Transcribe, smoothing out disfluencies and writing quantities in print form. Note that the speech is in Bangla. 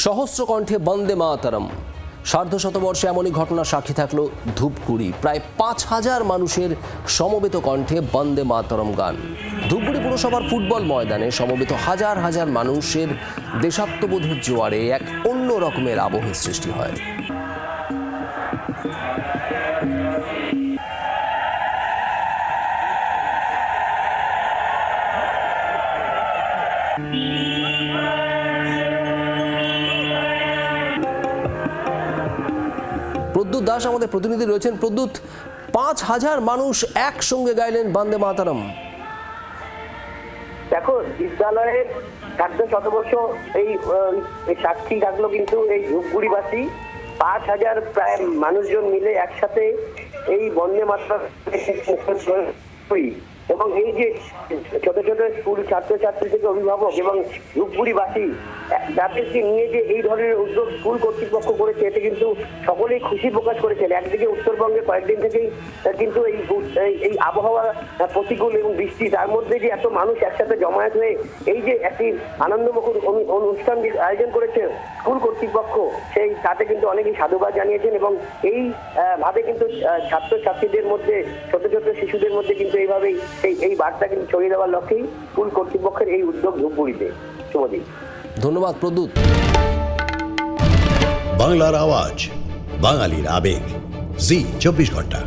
সহস্র কণ্ঠে বন্দে মাতরম। সার্ধশতবর্ষে এমনই ঘটনা সাক্ষী থাকলো ধূপগুড়ি। প্রায় ৫,০০০ মানুষের সমবেত কণ্ঠে বন্দে মাতরম গান। ধূপগুড়ি পুরসভার ফুটবল ময়দানে সমবেত হাজার হাজার মানুষের দেশাত্মবোধের জোয়ারে এক অন্য রকমের আবহের সৃষ্টি হয়। প্রদ্যুৎ দাস আমাদের প্রতিনিধি রয়েছেন। প্রদ্যুৎ, ৫,০০০ মানুষ একসঙ্গে গাইলেন বন্দে মাতরম। দেখো, বিদ্যালয়ের সার্ধশতবর্ষ এই সাক্ষী থাকলো কিন্তু এই ধূপগুড়িবাসী ৫,০০০ প্রায় মানুষজন মিলে একসাথে এই বন্দে মাতরম এবং এই যে ছোট ছোট স্কুল ছাত্রছাত্রী থেকে অভিভাবক এবং ধূপগুড়িবাসী তাদেরকে নিয়ে যে এই ধরনের উদ্যোগ স্কুল কর্তৃপক্ষ করেছে, এতে কিন্তু সকলেই খুশি প্রকাশ করেছেন। একদিকে উত্তরবঙ্গে কয়েকদিন থেকেই কিন্তু এই আবহাওয়া প্রতিকূল এবং বৃষ্টি, তার মধ্যে যে এত মানুষ একসাথে জমায়েত হয়ে এই যে একটি আনন্দমুখর অনুষ্ঠান আয়োজন করেছে স্কুল কর্তৃপক্ষ, সেই তাতে কিন্তু অনেকেই সাধুবাদ জানিয়েছেন এবং এই ভাবে কিন্তু ছাত্রছাত্রীদের মধ্যে, ছোট ছোট শিশুদের মধ্যে কিন্তু এইভাবেই এই বার্তা কিন্তু ছড়িয়ে দেওয়ার লক্ষ্যেই স্কুল কর্তৃপক্ষের এই উদ্যোগ ধূপগুড়িতে। শুভদিন। ধন্যবাদ প্রদ্যুৎ। বাংলার আওয়াজ, বাঙালির আবেগ, জি 24 ঘন্টা।